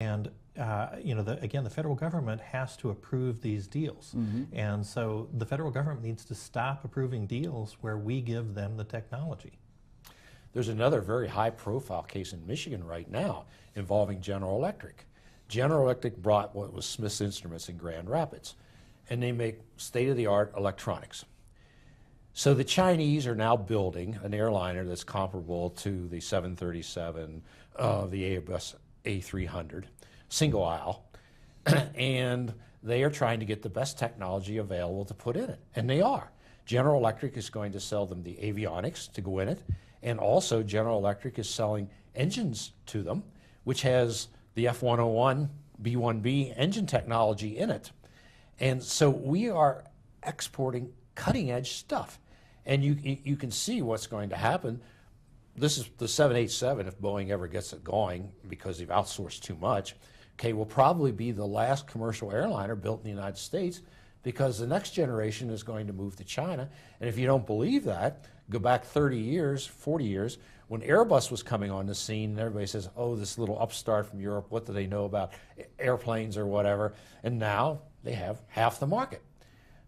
And again, the federal government has to approve these deals. And so the federal government needs to stop approving deals where we give them the technology. There's another very high-profile case in Michigan right now involving General Electric. General Electric brought what was Smith's Instruments in Grand Rapids, and they make state-of-the-art electronics. So the Chinese are now building an airliner that's comparable to the 737, the Airbus A300, single aisle, and they are trying to get the best technology available to put in it, and they are. General Electric is going to sell them the avionics to go in it, and also General Electric is selling engines to them, which has the F101 B1B engine technology in it. And so we are exporting cutting-edge stuff. And you can see what's going to happen. This is the 787, if Boeing ever gets it going, because they've outsourced too much, okay, will probably be the last commercial airliner built in the United States, because the next generation is going to move to China. And if you don't believe that, go back 30 years, 40 years, when Airbus was coming on the scene, and everybody says, oh, this little upstart from Europe, what do they know about airplanes or whatever? And now they have half the market.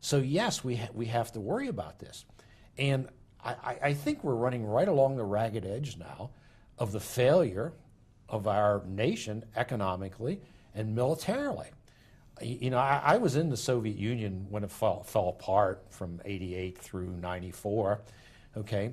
So yes, we have to worry about this. And I think we're running right along the ragged edge now of the failure of our nation economically and militarily. You know, I was in the Soviet Union when it fell apart from '88 through '94. Okay,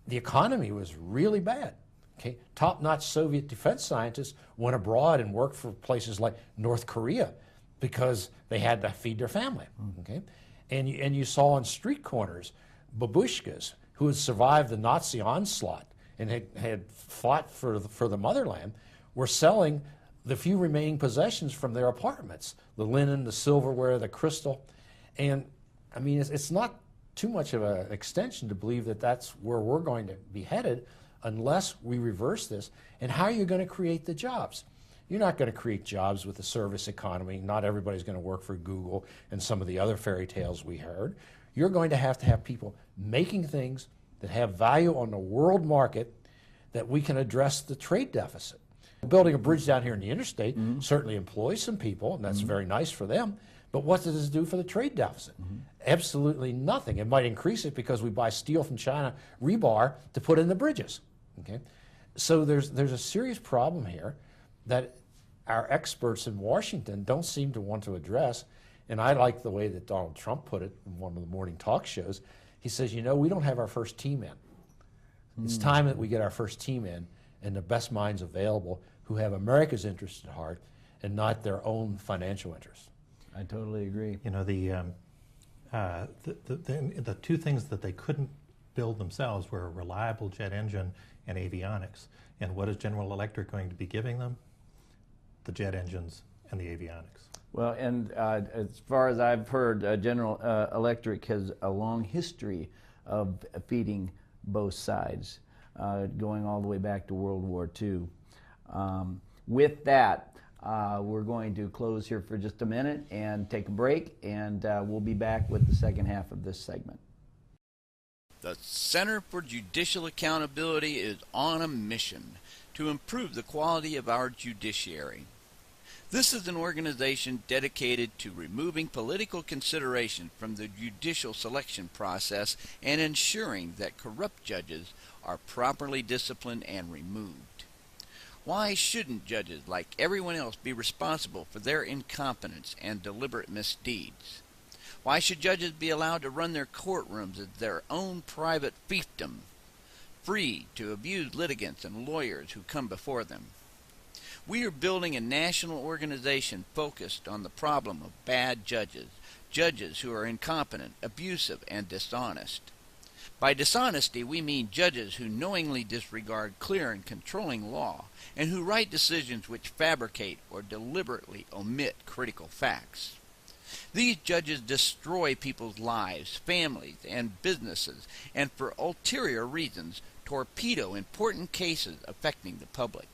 the economy was really bad. Okay, top-notch Soviet defense scientists went abroad and worked for places like North Korea because they had to feed their family. Okay, and you saw on street corners babushkas who had survived the Nazi onslaught and had fought for the motherland were selling the few remaining possessions from their apartments, the linen, the silverware, the crystal. And I mean, it's not too much of an extension to believe that that's where we're going to be headed unless we reverse this. And how are you going to create the jobs? You're not going to create jobs with the service economy. Not everybody's going to work for Google and some of the other fairy tales we heard. You're going to have people making things that have value on the world market that we can address the trade deficit. Building a bridge down here in the interstate certainly employs some people, and that's very nice for them, but what does this do for the trade deficit? Absolutely nothing. It might increase it because we buy steel from China, rebar, to put in the bridges. Okay? So there's a serious problem here that our experts in Washington don't seem to want to address, and I like the way that Donald Trump put it in one of the morning talk shows. He says, you know, we don't have our first team in. It's time that we get our first team in and the best minds available who have America's interest at heart and not their own financial interests. I totally agree. You know, the two things that they couldn't build themselves were a reliable jet engine and avionics. And what is General Electric going to be giving them? The jet engines and the avionics. Well, and as far as I've heard, General Electric has a long history of feeding both sides, going all the way back to World War II. With that, we're going to close here for just a minute and take a break, and we'll be back with the second half of this segment. The Center for Judicial Accountability is on a mission to improve the quality of our judiciary. This is an organization dedicated to removing political consideration from the judicial selection process and ensuring that corrupt judges are properly disciplined and removed. Why shouldn't judges, like everyone else, be responsible for their incompetence and deliberate misdeeds? Why should judges be allowed to run their courtrooms as their own private fiefdom, free to abuse litigants and lawyers who come before them? We are building a national organization focused on the problem of bad judges, judges who are incompetent, abusive, and dishonest. By dishonesty, we mean judges who knowingly disregard clear and controlling law and who write decisions which fabricate or deliberately omit critical facts. These judges destroy people's lives, families, and businesses, and for ulterior reasons torpedo important cases affecting the public.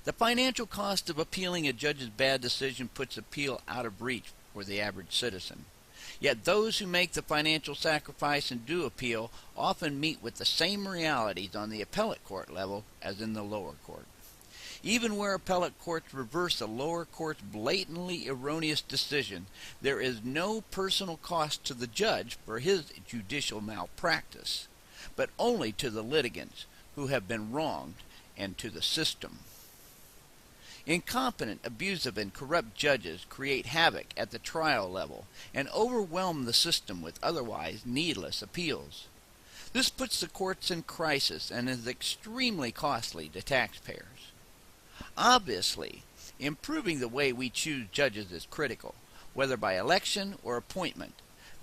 The financial cost of appealing a judge's bad decision puts appeal out of reach for the average citizen. Yet those who make the financial sacrifice and do appeal often meet with the same realities on the appellate court level as in the lower court. Even where appellate courts reverse a lower court's blatantly erroneous decision, there is no personal cost to the judge for his judicial malpractice, but only to the litigants who have been wronged and to the system. Incompetent, abusive, and corrupt judges create havoc at the trial level and overwhelm the system with otherwise needless appeals. This puts the courts in crisis and is extremely costly to taxpayers. Obviously, improving the way we choose judges is critical, whether by election or appointment.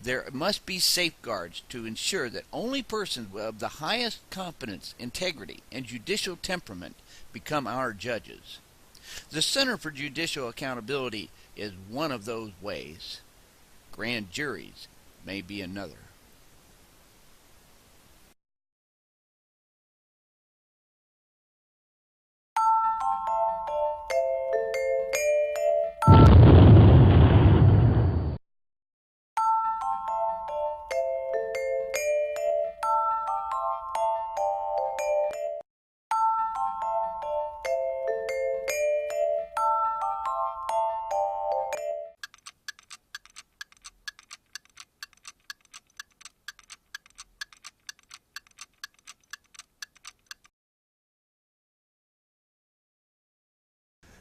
There must be safeguards to ensure that only persons of the highest competence, integrity, and judicial temperament become our judges. The Center for Judicial Accountability is one of those ways. Grand juries may be another.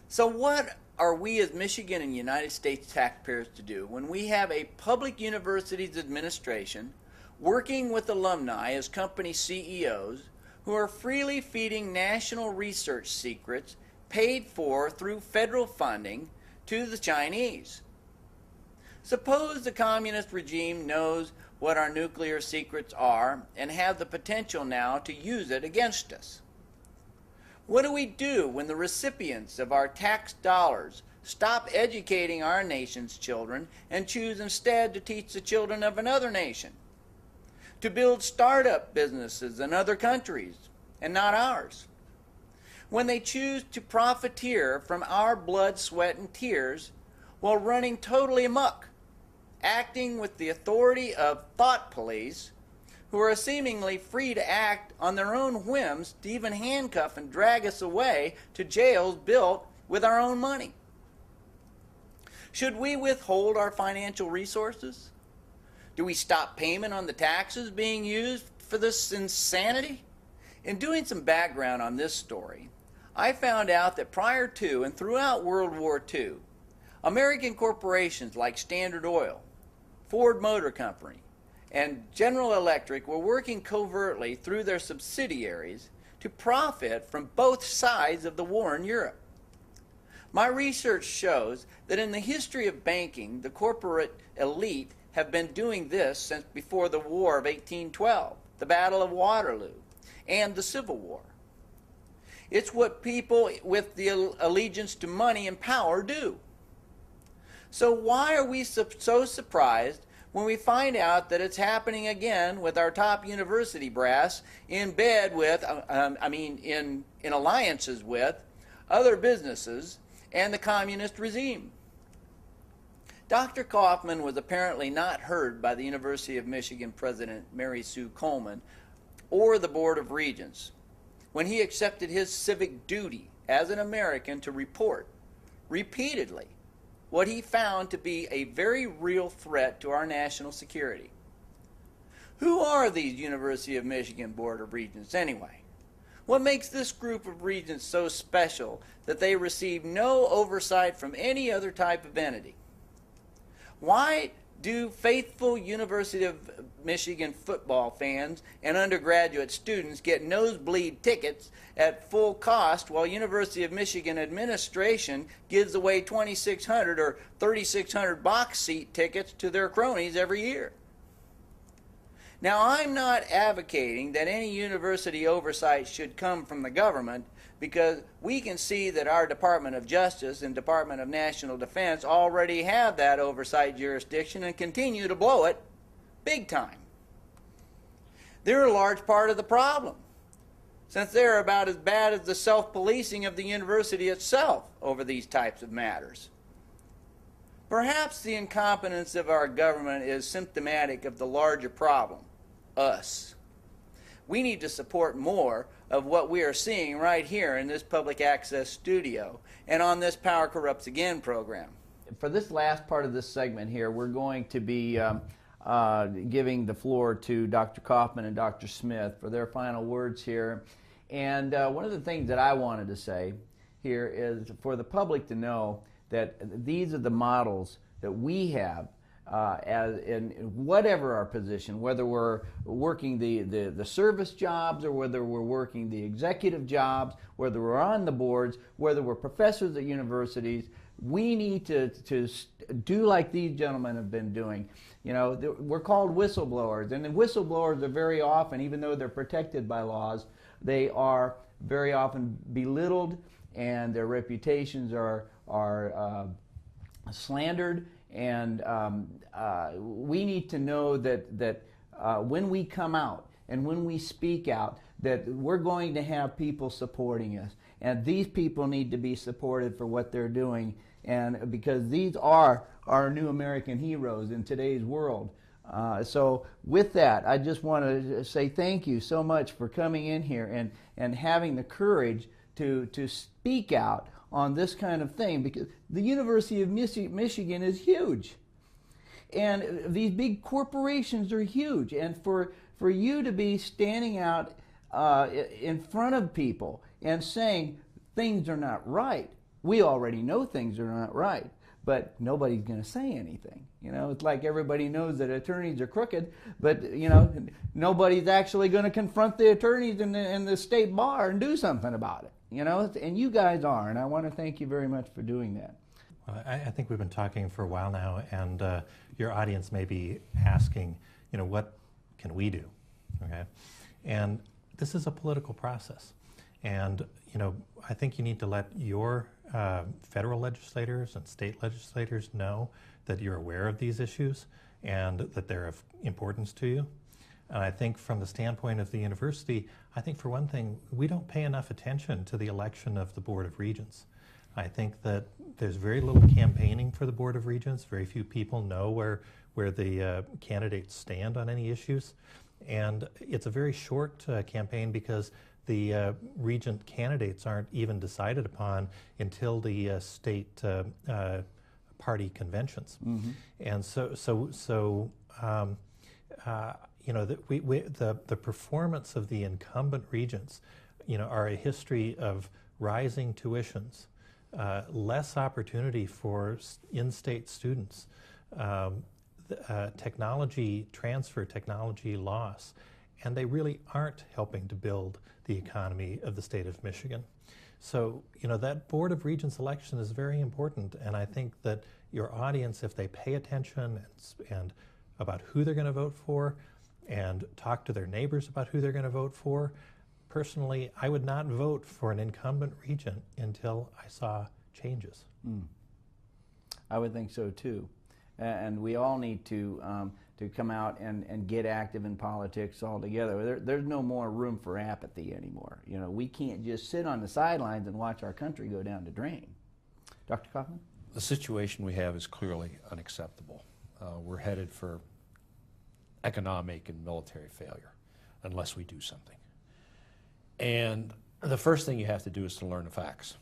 So what are we as Michigan and United States taxpayers to do when we have a public university's administration working with alumni as company CEOs who are freely feeding national research secrets paid for through federal funding to the Chinese? Suppose the communist regime knows what our nuclear secrets are and have the potential now to use it against us. What do we do when the recipients of our tax dollars stop educating our nation's children and choose instead to teach the children of another nation? To build startup businesses in other countries and not ours? When they choose to profiteer from our blood, sweat, and tears while running totally amok, acting with the authority of thought police who are seemingly free to act on their own whims to even handcuff and drag us away to jails built with our own money? Should we withhold our financial resources? Do we stop payment on the taxes being used for this insanity? In doing some background on this story, I found out that prior to and throughout World War II, American corporations like Standard Oil, Ford Motor Company, and General Electric were working covertly through their subsidiaries to profit from both sides of the war in Europe. My research shows that in the history of banking, the corporate elite have been doing this since before the War of 1812, the Battle of Waterloo, and the Civil War. It's what people with the allegiance to money and power do. So why are we so surprised when we find out that it's happening again with our top university brass in bed with, in alliances with other businesses and the communist regime? Dr. Kaufman was apparently not heard by the University of Michigan President Mary Sue Coleman or the Board of Regents when he accepted his civic duty as an American to report repeatedly what he found to be a very real threat to our national security. Who are these University of Michigan Board of Regents anyway? What makes this group of regents so special that they receive no oversight from any other type of entity? Why do faithful University of Michigan football fans and undergraduate students get nosebleed tickets at full cost while University of Michigan administration gives away 2,600 or 3,600 box seat tickets to their cronies every year? Now, I'm not advocating that any university oversight should come from the government, because we can see that our Department of Justice and Department of National Defense already have that oversight jurisdiction and continue to blow it big time. They're a large part of the problem, since they're about as bad as the self-policing of the university itself over these types of matters. Perhaps the incompetence of our government is symptomatic of the larger problem, us. We need to support more of what we are seeing right here in this public access studio and on this Power Corrupts Again program. For this last part of this segment here, we're going to be giving the floor to Dr. Kaufman and Dr. Smith for their final words here. And one of the things that I wanted to say here is for the public to know that these are the models that we have as in whatever our position, whether we're working the service jobs or whether we're working the executive jobs, whether we're on the boards, whether we're professors at universities, we need to do like these gentlemen have been doing. You know, we're called whistleblowers, and the whistleblowers are very often, even though they're protected by laws, they are very often belittled, and their reputations are slandered. And we need to know that when we come out and when we speak out, that we're going to have people supporting us, and these people need to be supported for what they're doing, and because these are our new American heroes in today's world. So with that, I just want to say thank you so much for coming in here and having the courage to speak out on this kind of thing, because the University of Michigan is huge, and these big corporations are huge, and for you to be standing out in front of people and saying things are not right. We already know things are not right, but nobody's going to say anything. You know, it's like everybody knows that attorneys are crooked, but you know, nobody's actually going to confront the attorneys in the state bar and do something about it. You know, and you guys are, and I want to thank you very much for doing that. Well, I think we've been talking for a while now, and your audience may be asking, you know, what can we do? Okay, and this is a political process, and you know, I think you need to let your federal legislators and state legislators know that you're aware of these issues and that they're of importance to you. And I think from the standpoint of the university, I think for one thing, we don't pay enough attention to the election of the Board of Regents. I think that there's very little campaigning for the Board of Regents. Very few people know where the candidates stand on any issues. And it's a very short campaign because the regent candidates aren't even decided upon until the state party conventions. Mm-hmm. And so you know, the performance of the incumbent regents, you know, are a history of rising tuitions, less opportunity for in-state students, technology transfer, technology loss, and they really aren't helping to build the economy of the state of Michigan. So, you know, that Board of Regents election is very important, and I think that your audience, if they pay attention and about who they're going to vote for, and talk to their neighbors about who they're going to vote for. Personally, I would not vote for an incumbent regent until I saw changes. I would think so too. And we all need to come out and get active in politics altogether. There's no more room for apathy anymore. You know, we can't just sit on the sidelines and watch our country go down the drain. Dr. Kaufman? The situation we have is clearly unacceptable. We're headed for economic and military failure unless we do something. And the first thing you have to do is to learn the facts.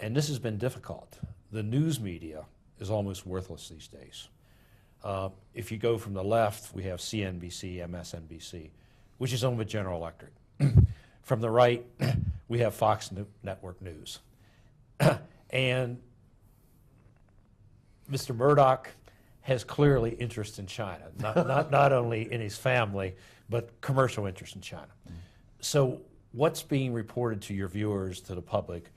And this has been difficult. The news media is almost worthless these days. If you go from the left, we have CNBC, MSNBC, which is owned by General Electric. From the right, we have Fox Network News. And Mr. Murdoch has clearly interest in China, not only in his family, but commercial interest in China. So what's being reported to your viewers, to the public,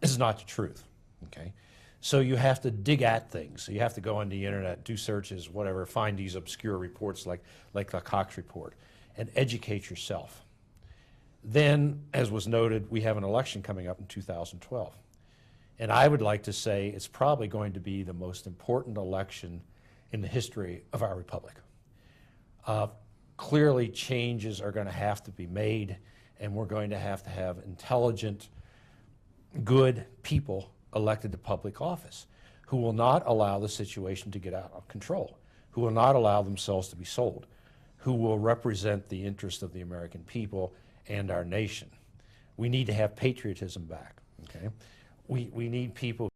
is not the truth, okay? So you have to dig at things. So you have to go on the internet, do searches, whatever, find these obscure reports like the Cox report, and educate yourself. Then, as was noted, we have an election coming up in 2012. And I would like to say it's probably going to be the most important election in the history of our republic. Clearly, changes are going to have to be made, and we're going to have intelligent, good people elected to public office who will not allow the situation to get out of control, who will not allow themselves to be sold, who will represent the interest of the American people and our nation. We need to have patriotism back. Okay, we need people